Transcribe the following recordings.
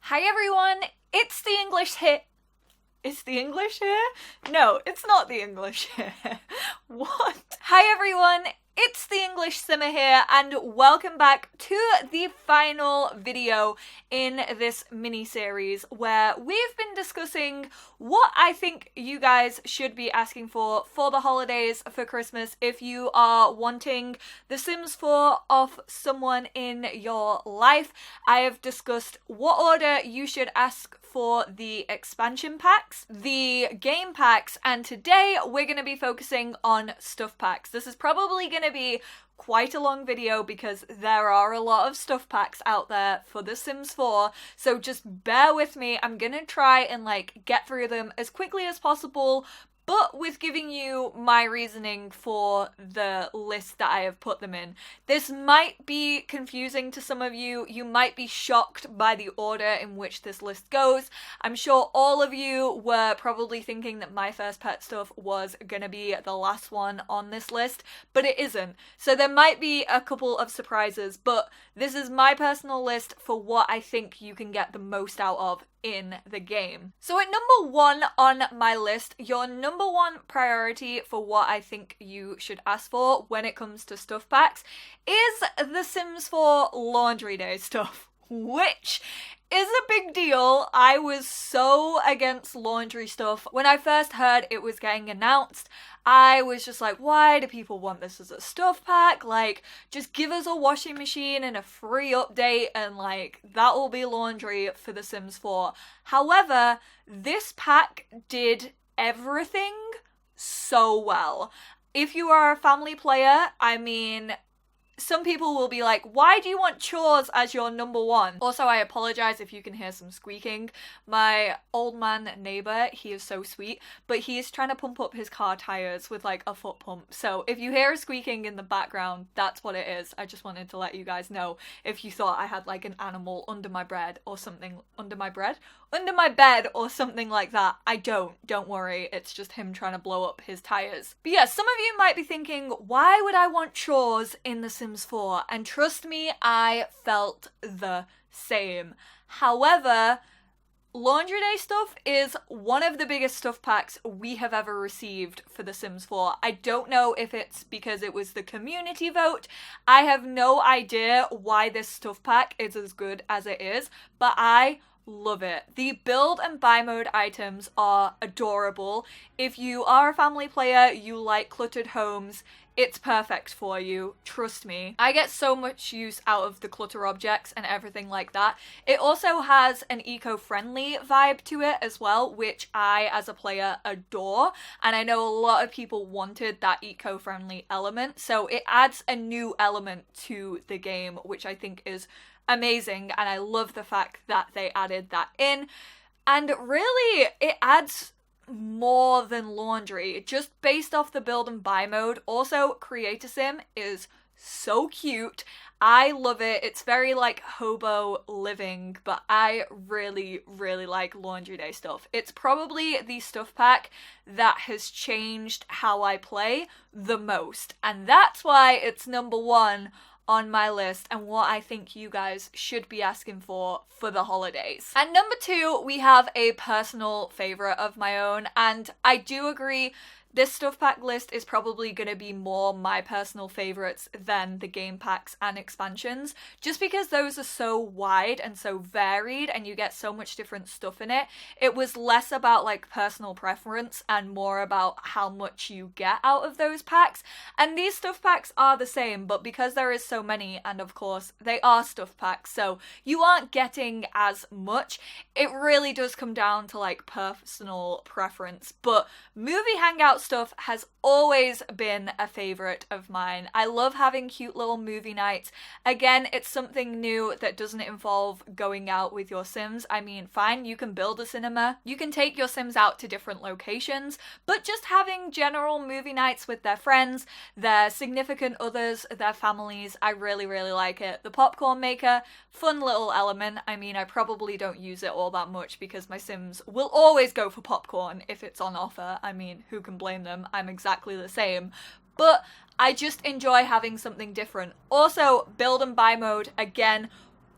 Hi everyone, it's the English here. Is the English here? No, it's not the English here. What? Hi everyone, it's the EnglishSimmer here, and welcome back to the final video in this mini-series where we've been discussing what I think you guys should be asking for the holidays, for Christmas, if you are wanting The Sims 4 off someone in your life. I have discussed what order you should ask for the expansion packs, the game packs, and today we're going to be focusing on stuff packs. This is probably going to be quite a long video because there are a lot of stuff packs out there for The Sims 4, so just bear with me. I'm going to try and get through them as quickly as possible, but with giving you my reasoning for the list that I have put them in. This might be confusing to some of you. You might be shocked by the order in which this list goes. I'm sure all of you were probably thinking that My First Pet stuff was gonna be the last one on this list, but it isn't. So there might be a couple of surprises, but this is my personal list for what I think you can get the most out of in the game. So at number 1 on my list, your number 1 priority for what I think you should ask for when it comes to stuff packs is The Sims 4 Laundry Day stuff, which is a big deal. I was so against laundry stuff. When I first heard it was getting announced, I was just like, why do people want this as a stuff pack? Just give us a washing machine and a free update and that will be laundry for The Sims 4. However, this pack did everything so well. If you are a family player, some people will be like, why do you want chores as your number 1? Also, I apologize if you can hear some squeaking. My old man neighbor, he is so sweet, but he is trying to pump up his car tires with a foot pump. So if you hear squeaking in the background, that's what it is. I just wanted to let you guys know if you thought I had an animal under my bed or something. Under my bed or something like that. I don't worry, it's just him trying to blow up his tires. But yeah, some of you might be thinking, why would I want chores in The Sims 4? And trust me, I felt the same. However, Laundry Day stuff is one of the biggest stuff packs we have ever received for The Sims 4. I don't know if it's because it was the community vote. I have no idea why this stuff pack is as good as it is, but I love it. The build and buy mode items are adorable. If you are a family player, you like cluttered homes, it's perfect for you, trust me. I get so much use out of the clutter objects and everything like that. It also has an eco-friendly vibe to it as well, which I, as a player, adore. And I know a lot of people wanted that eco-friendly element, so it adds a new element to the game, which I think is amazing, and I love the fact that they added that in. And really, it adds more than laundry, just based off the build and buy mode. Also, Create a Sim is so cute. I love it. It's very hobo living, but I really, really like Laundry Day stuff. It's probably the stuff pack that has changed how I play the most, and that's why it's number 1 on my list and what I think you guys should be asking for the holidays. And number 2, we have a personal favorite of my own, and I do agree this stuff pack list is probably going to be more my personal favorites than the game packs and expansions, just because those are so wide and so varied and you get so much different stuff in it. It was less about personal preference and more about how much you get out of those packs. And these stuff packs are the same, but because there is so many, and of course they are stuff packs, so you aren't getting as much. It really does come down to personal preference. But movie Hangout stuff has always been a favorite of mine. I love having cute little movie nights. Again, it's something new that doesn't involve going out with your Sims. Fine, you can build a cinema, you can take your Sims out to different locations, but just having general movie nights with their friends, their significant others, their families, I really, really like it. The popcorn maker, fun little element. I probably don't use it all that much because my Sims will always go for popcorn if it's on offer. Who can blame them? I'm exactly the same. But I just enjoy having something different. Also, build and buy mode, again,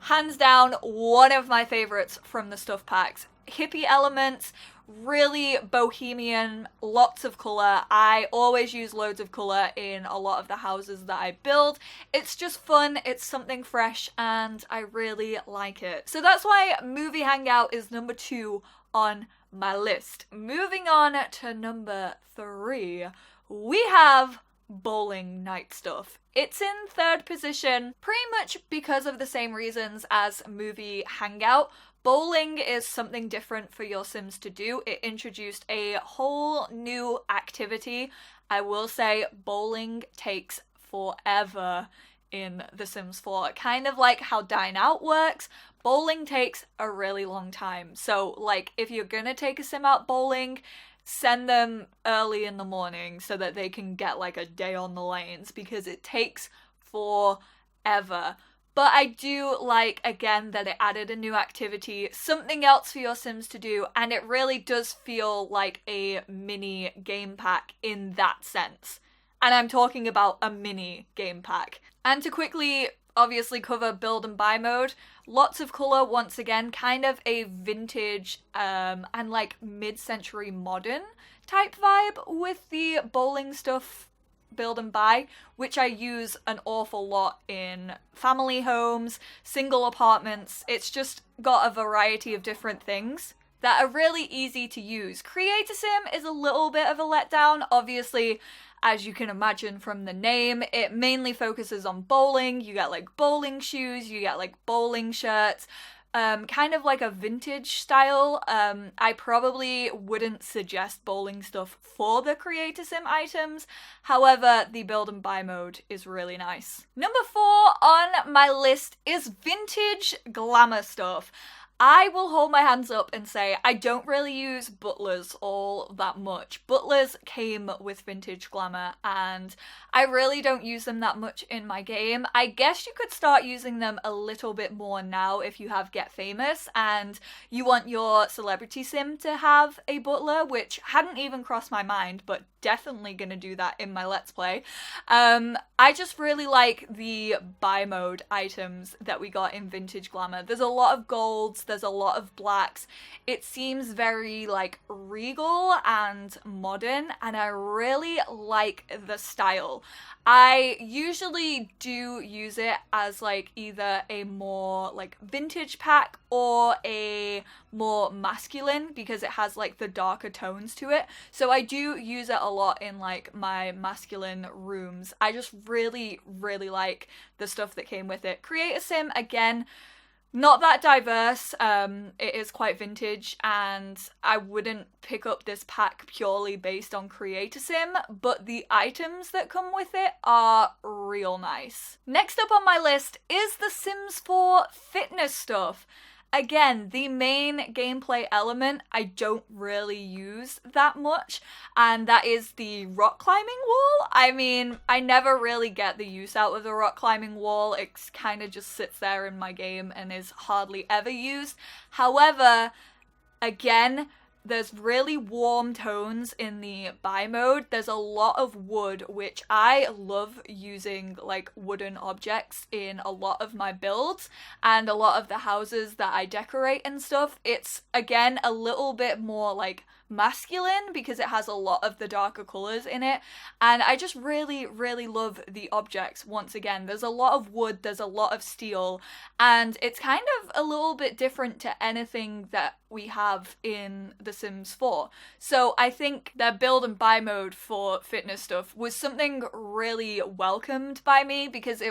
Hands down, one of my favorites from the stuff packs. Hippie elements, really bohemian, lots of colour. I always use loads of colour in a lot of the houses that I build. It's just fun, it's something fresh, and I really like it. So that's why Movie Hangout is number 2 on my list. Moving on to number 3, we have bowling night stuff. It's in 3rd position, pretty much because of the same reasons as Movie Hangout. Bowling is something different for your Sims to do. It introduced a whole new activity. I will say bowling takes forever in The Sims 4. Kind of like how Dine Out works, bowling takes a really long time. So like if you're gonna take a Sim out bowling, send them early in the morning so that they can get like a day on the lanes, because it takes forever. But I do like, again, that it added a new activity, something else for your Sims to do, and it really does feel like a mini game pack in that sense. And I'm talking about a mini game pack. And to quickly, obviously, cover build and buy mode, lots of colour, once again, kind of a vintage and like mid-century modern type vibe with the bowling stuff build and buy, which I use an awful lot in family homes, single apartments. It's just got a variety of different things that are really easy to use. Create a Sim is a little bit of a letdown. Obviously, as you can imagine from the name, it mainly focuses on bowling. You get like bowling shoes, you get like bowling shirts, kind of like a vintage style. I probably wouldn't suggest bowling stuff for the Create a Sim items. However, the build and buy mode is really nice. Number 4 on my list is vintage glamour stuff. I will hold my hands up and say I don't really use butlers all that much. Butlers came with vintage glamour and I really don't use them that much in my game. I guess you could start using them a little bit more now if you have Get Famous and you want your celebrity sim to have a butler, which hadn't even crossed my mind, but definitely gonna do that in my Let's Play. I just really like the buy mode items that we got in vintage glamour. There's a lot of golds, there's a lot of blacks. It seems very like regal and modern, and I really like the style. I usually do use it as like either a more like vintage pack or a more masculine, because it has like the darker tones to it. So I do use it a lot in like my masculine rooms. I just really like the stuff that came with it. Create a Sim, again, not that diverse. It is quite vintage, and I wouldn't pick up this pack purely based on Create a Sim, but the items that come with it are real nice. Next up on my list is the Sims 4 fitness stuff. Again, the main gameplay element I don't really use that much, and that is the rock climbing wall. I mean, I never really get the use out of the rock climbing wall. It kind of just sits there in my game and is hardly ever used. However, again, there's really warm tones in the buy mode. There's a lot of wood, which I love using like wooden objects in a lot of my builds and a lot of the houses that I decorate and stuff. It's again a little bit more like masculine because it has a lot of the darker colors in it, and I just really love the objects. Once again, there's a lot of wood, there's a lot of steel, and it's kind of a little bit different to anything that we have in The Sims 4. So I think their build and buy mode for fitness stuff was something really welcomed by me, because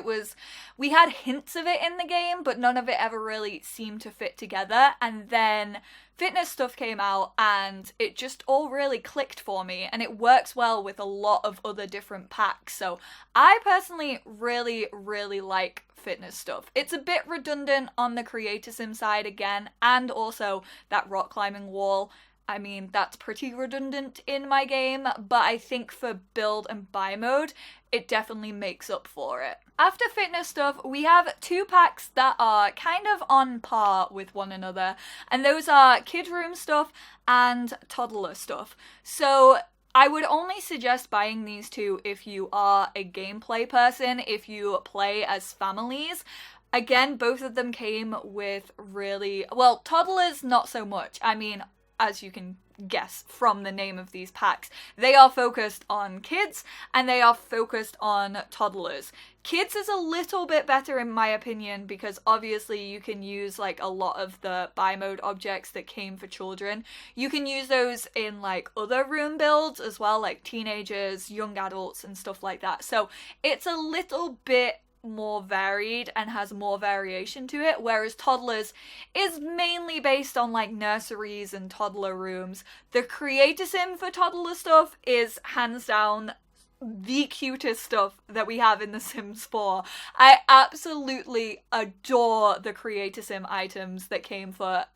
we had hints of it in the game, but none of it ever really seemed to fit together. And then fitness stuff came out and it just all really clicked for me, and it works well with a lot of other different packs. So I personally really like fitness stuff. It's a bit redundant on the Create a Sim side again, and also that rock climbing wall. I mean, that's pretty redundant in my game, but I think for build and buy mode, it definitely makes up for it. After fitness stuff, we have 2 packs that are kind of on par with one another, and those are kid room stuff and toddler stuff. So I would only suggest buying these 2 if you are a gameplay person, if you play as families. Again, both of them came with really, well, Toddlers not so much. I mean, as you can guess from the name of these packs, they are focused on kids and they are focused on toddlers. Kids is a little bit better in my opinion because obviously you can use like a lot of the buy mode objects that came for children. You can use those in like other room builds as well, like teenagers, young adults and stuff like that. So it's a little bit more varied and has more variation to it, whereas Toddlers is mainly based on like nurseries and toddler rooms. The creator sim for toddler stuff is hands down the cutest stuff that we have in The Sims 4. I absolutely adore the creator sim items that came for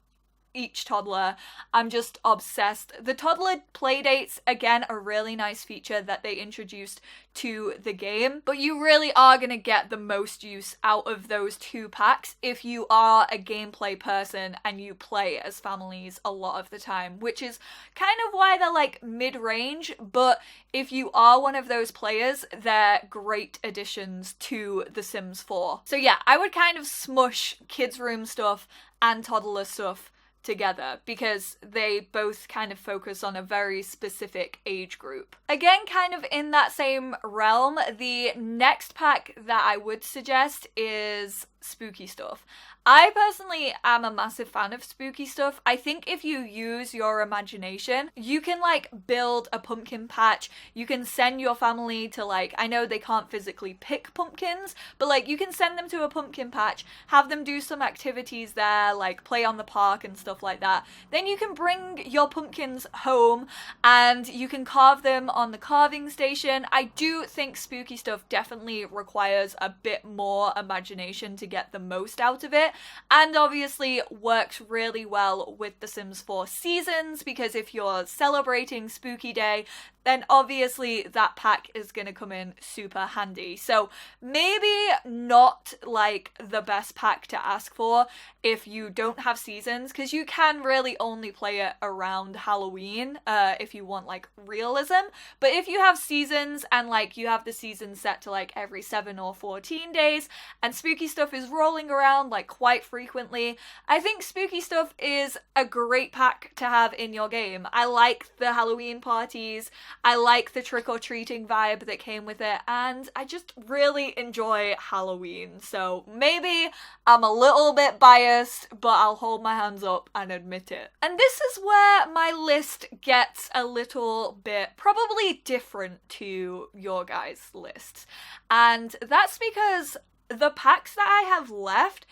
each toddler. I'm just obsessed. The toddler playdates, again, a really nice feature that they introduced to the game, but you really are going to get the most use out of those two packs if you are a gameplay person and you play as families a lot of the time, which is kind of why they're like mid-range, but if you are one of those players, they're great additions to The Sims 4. So yeah, I would kind of smush kids' room stuff and toddler stuff together because they both kind of focus on a very specific age group. Again, kind of in that same realm, the next pack that I would suggest is spooky stuff. I personally am a massive fan of spooky stuff. I think if you use your imagination, you can like build a pumpkin patch. You can send your family to like, I know they can't physically pick pumpkins, but like you can send them to a pumpkin patch, have them do some activities there, like play on the park and stuff like that. Then you can bring your pumpkins home and you can carve them on the carving station. I do think spooky stuff definitely requires a bit more imagination to get the most out of it, and obviously works really well with The Sims 4 Seasons, because if you're celebrating Spooky Day, then obviously that pack is going to come in super handy. So maybe not like the best pack to ask for if you don't have seasons, because you can really only play it around Halloween if you want like realism. But if you have seasons and like you have the season set to like every 7 or 14 days and spooky stuff is rolling around like quite frequently, I think spooky stuff is a great pack to have in your game. I like the Halloween parties, I like the trick-or-treating vibe that came with it, and I just really enjoy Halloween. So maybe I'm a little bit biased, but I'll hold my hands up and admit it. And this is where my list gets a little bit probably different to your guys' lists. And that's because the packs that I have left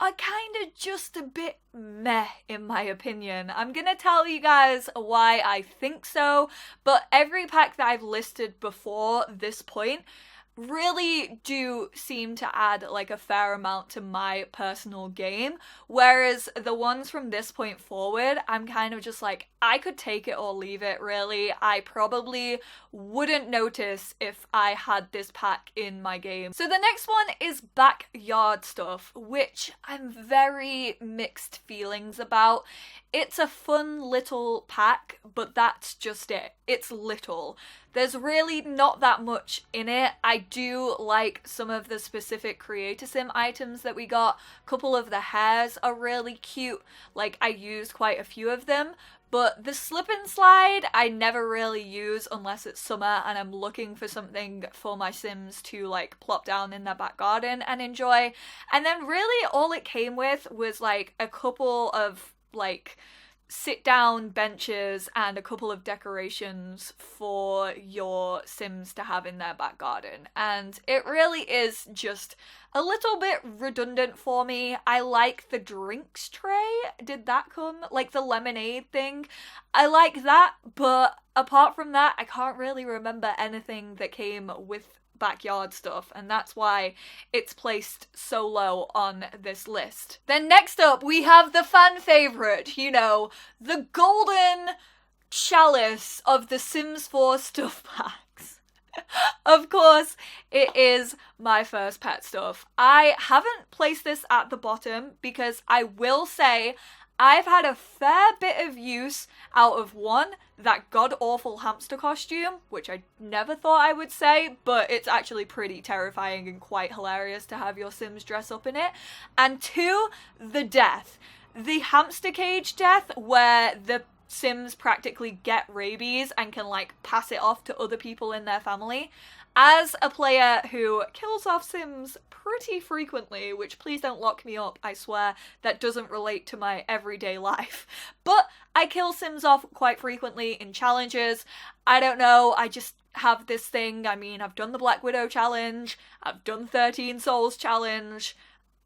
are kind of just a bit meh, in my opinion. I'm gonna tell you guys why I think so, but every pack that I've listed before this point really do seem to add like a fair amount to my personal game, whereas the ones from this point forward, I'm kind of just like, I could take it or leave it, really. I probably wouldn't notice if I had this pack in my game. So the next one is backyard stuff, which I'm very mixed feelings about. It's a fun little pack, but that's just it. It's little. There's really not that much in it. I do like some of the specific creator sim items that we got. A couple of the hairs are really cute. Like, I used quite a few of them. But the slip and slide I never really use unless it's summer and I'm looking for something for my Sims to like plop down in their back garden and enjoy. And then really all it came with was like a couple of like sit down benches and a couple of decorations for your Sims to have in their back garden. And it really is just a little bit redundant for me. I like the drinks tray. Did that come? Like the lemonade thing. I like that, but apart from that, I can't really remember anything that came with backyard stuff, and that's why it's placed so low on this list. Then next up we have the fan favorite, you know, the golden chalice of the Sims 4 stuff packs. Of course, it is my first pet stuff. I haven't placed this at the bottom because I will say I've had a fair bit of use out of one, that god-awful hamster costume, which I never thought I would say, but it's actually pretty terrifying and quite hilarious to have your Sims dress up in it. And two, the death. The hamster cage death, where the Sims practically get rabies and can like pass it off to other people in their family. As a player who kills off Sims pretty frequently, which please don't lock me up, I swear, that doesn't relate to my everyday life. But I kill Sims off quite frequently in challenges. I don't know, I just have this thing. I mean, I've done the Black Widow challenge, I've done 13 Souls challenge.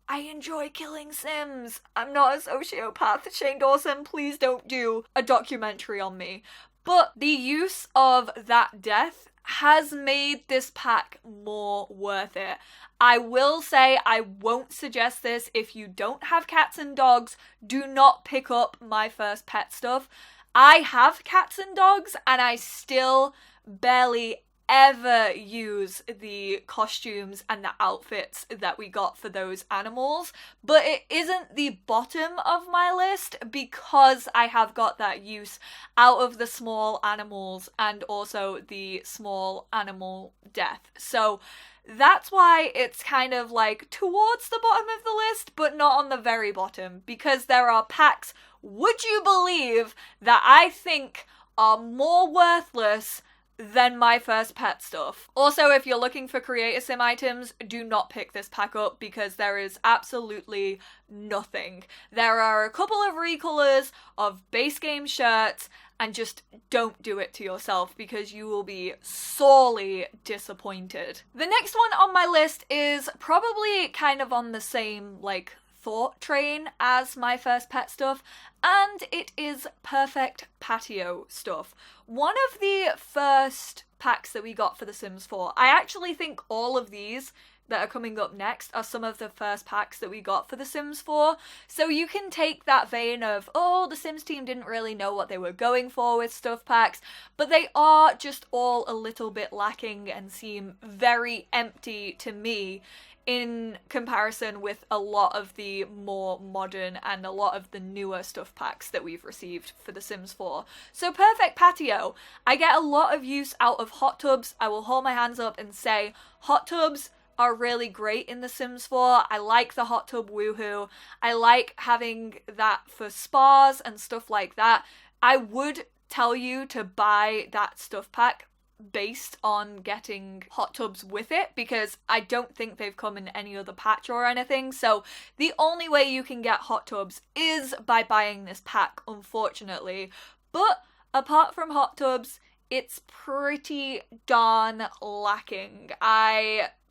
I enjoy killing Sims. I'm not a sociopath. Shane Dawson, please don't do a documentary on me. But the use of that death has made this pack more worth it. I will say I won't suggest this if you don't have cats and dogs. Do not pick up my first pet stuff. I have cats and dogs and I still barely ever use the costumes and the outfits that we got for those animals, but it isn't the bottom of my list because I have got that use out of the small animals and also the small animal death. So that's why it's kind of like towards the bottom of the list, but not on the very bottom, because there are packs, would you believe, that I think are more worthless than my first pet stuff. Also, if you're looking for Creator Sim items, do not pick this pack up because there is absolutely nothing. There are a couple of recolors of base game shirts, and just don't do it to yourself because you will be sorely disappointed. The next one on my list is probably kind of on the same, like, thought train as my first pet stuff, and it is Perfect Patio stuff. One of the first packs that we got for The Sims 4, I actually think all of these that are coming up next are some of the first packs that we got for The Sims 4, so you can take that vein of, oh, the Sims team didn't really know what they were going for with stuff packs, but they are just all a little bit lacking and seem very empty to me in comparison with a lot of the more modern and a lot of the newer stuff packs that we've received for The Sims 4. So Perfect Patio, I get a lot of use out of hot tubs. I will hold my hands up and say hot tubs are really great in The Sims 4. I like the hot tub woohoo. I like having that for spas and stuff like that. I would tell you to buy that stuff pack based on getting hot tubs with it, because I don't think they've come in any other patch or anything, so the only way you can get hot tubs is by buying this pack, unfortunately. But apart from hot tubs, it's pretty darn lacking.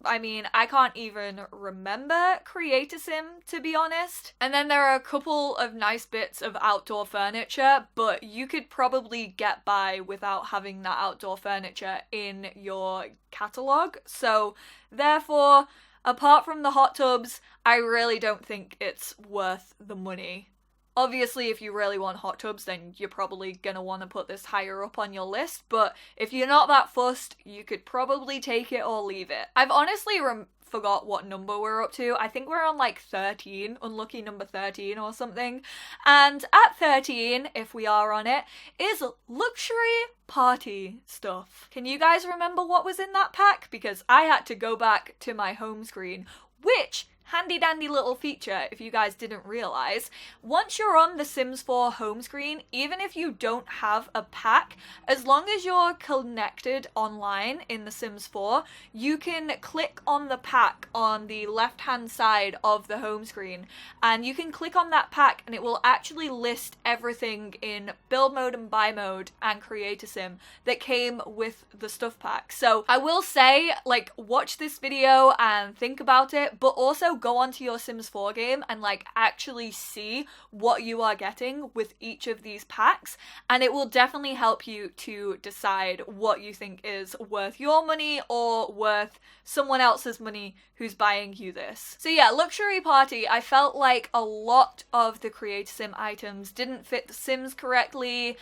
I mean, I can't even remember Creator Sim, to be honest. And then there are a couple of nice bits of outdoor furniture, but you could probably get by without having that outdoor furniture in your catalogue. So therefore, apart from the hot tubs, I really don't think it's worth the money. Obviously, if you really want hot tubs, then you're probably gonna want to put this higher up on your list, but if you're not that fussed, you could probably take it or leave it. I've honestly forgot what number we're up to. I think we're on like 13, unlucky number 13 or something. And at 13, if we are on it, is luxury party stuff. Can you guys remember what was in that pack? Because I had to go back to my home screen, which, handy dandy little feature if you guys didn't realize, once you're on the Sims 4 home screen, even if you don't have a pack, as long as you're connected online in the Sims 4, you can click on the pack on the left hand side of the home screen, and you can click on that pack and it will actually list everything in build mode and buy mode and Creator Sim that came with the stuff pack. So I will say, like, watch this video and think about it, but also go onto your Sims 4 game and like actually see what you are getting with each of these packs, and it will definitely help you to decide what you think is worth your money or worth someone else's money who's buying you this. So yeah, luxury party, I felt like a lot of the Creator Sim items didn't fit the Sims correctly.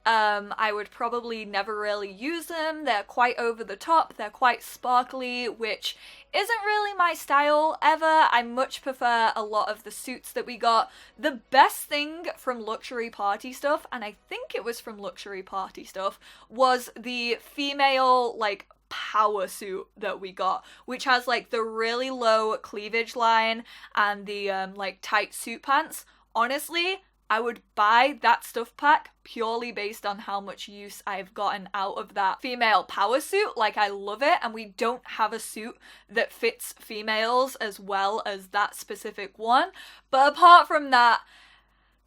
I would probably never really use them. They're quite over the top, they're quite sparkly, which isn't really my style ever. I much prefer a lot of the suits that we got. The best thing from Luxury Party Stuff, and I think it was from Luxury Party Stuff, was the female, like, power suit that we got, which has like the really low cleavage line and the like tight suit pants. Honestly, I would buy that stuff pack purely based on how much use I've gotten out of that female power suit. Like, I love it, and we don't have a suit that fits females as well as that specific one. But apart from that,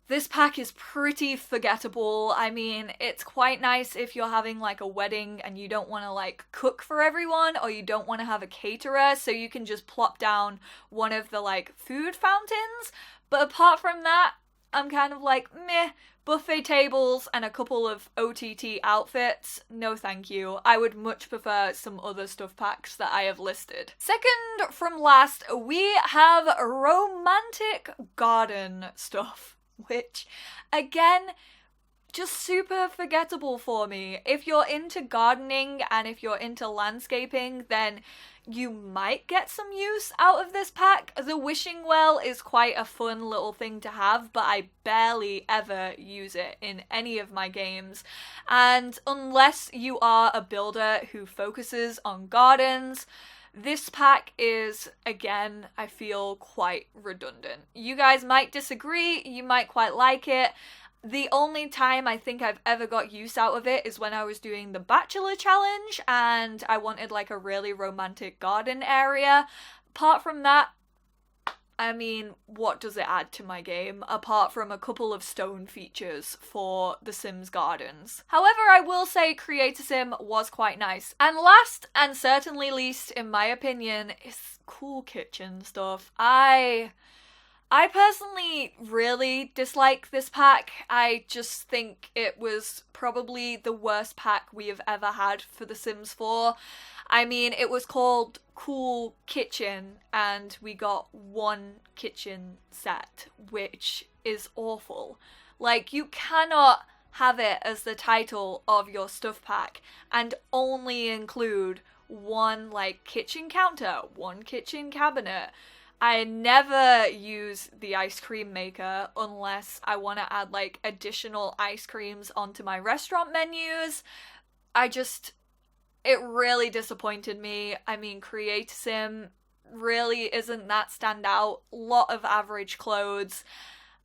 this pack is pretty forgettable. I mean, it's quite nice if you're having like a wedding and you don't want to like cook for everyone, or you don't want to have a caterer, so you can just plop down one of the like food fountains. But apart from that, I'm kind of like, meh, buffet tables and a couple of OTT outfits, no thank you. I would much prefer some other stuff packs that I have listed. Second from last, we have romantic garden stuff, which, again, just super forgettable for me. If you're into gardening and if you're into landscaping, then you might get some use out of this pack. The wishing well is quite a fun little thing to have, but I barely ever use it in any of my games. And unless you are a builder who focuses on gardens, this pack is, again, I feel quite redundant. You guys might disagree, you might quite like it. The only time I think I've ever got use out of it is when I was doing the Bachelor Challenge and I wanted like a really romantic garden area. Apart from that, I mean, what does it add to my game apart from a couple of stone features for The Sims Gardens? However, I will say Creator Sim was quite nice. And last and certainly least, in my opinion, is Cool Kitchen stuff. I personally really dislike this pack. I just think it was probably the worst pack we have ever had for The Sims 4. I mean, it was called Cool Kitchen, and we got one kitchen set, which is awful. Like, you cannot have it as the title of your stuff pack and only include one, like, kitchen counter, one kitchen cabinet. I never use the ice cream maker unless I want to add like additional ice creams onto my restaurant menus. It really disappointed me. I mean, Create Sim really isn't that standout. Lot of average clothes.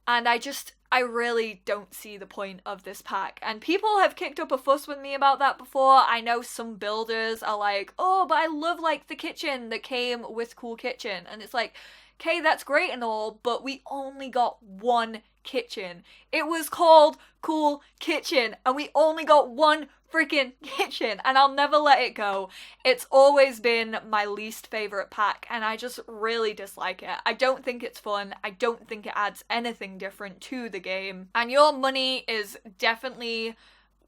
And I really don't see the point of this pack. And people have kicked up a fuss with me about that before. I know some builders are like, oh, but I love like the kitchen that came with Cool Kitchen. And it's like, okay, that's great and all, but we only got one kitchen. It was called Cool Kitchen, and we only got one freaking kitchen, and I'll never let it go. It's always been my least favorite pack, and I just really dislike it. I don't think it's fun. I don't think it adds anything different to the game, and your money is definitely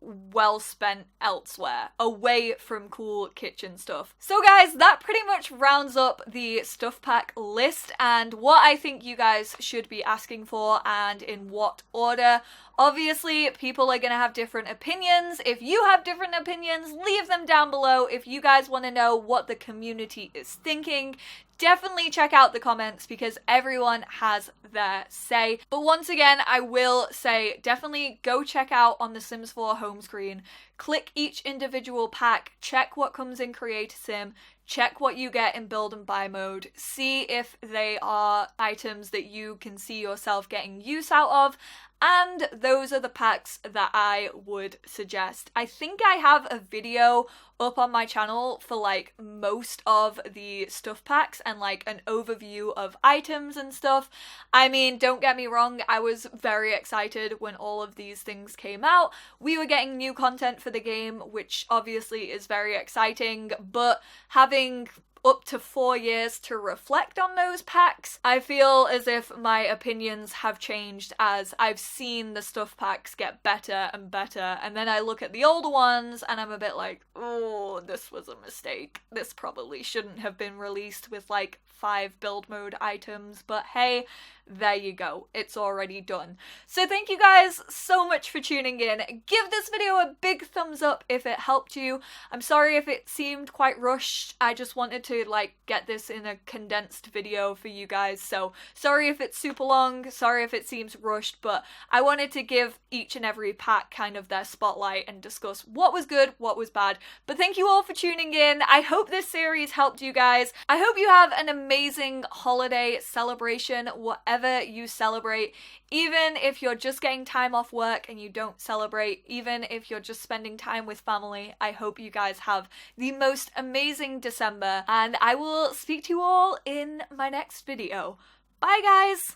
well spent elsewhere, away from Cool Kitchen stuff. So guys, that pretty much rounds up the stuff pack list and what I think you guys should be asking for and in what order. Obviously, people are going to have different opinions. If you have different opinions, leave them down below. If you guys want to know what the community is thinking, definitely check out the comments because everyone has their say. But once again, I will say definitely go check out on the Sims 4 home screen. Click each individual pack, check what comes in Create Sim, check what you get in build and buy mode, see if they are items that you can see yourself getting use out of, and those are the packs that I would suggest. I think I have a video up on my channel for like most of the stuff packs and like an overview of items and stuff. I mean, don't get me wrong, I was very excited when all of these things came out. We were getting new content for the game, which obviously is very exciting, but having up to 4 years to reflect on those packs, I feel as if my opinions have changed as I've seen the stuff packs get better and better, and then I look at the older ones and I'm a bit like, oh, this was a mistake. This probably shouldn't have been released with like 5 build mode items, but hey, there you go. It's already done. So thank you guys so much for tuning in. Give this video a big thumbs up if it helped you. I'm sorry if it seemed quite rushed. I just wanted to like get this in a condensed video for you guys. So sorry if it's super long, sorry if it seems rushed, but I wanted to give each and every pack kind of their spotlight and discuss what was good, what was bad. But thank you all for tuning in. I hope this series helped you guys. I hope you have an amazing holiday celebration, whatever you celebrate. Even if you're just getting time off work and you don't celebrate, even if you're just spending time with family, I hope you guys have the most amazing December, and I will speak to you all in my next video. Bye guys!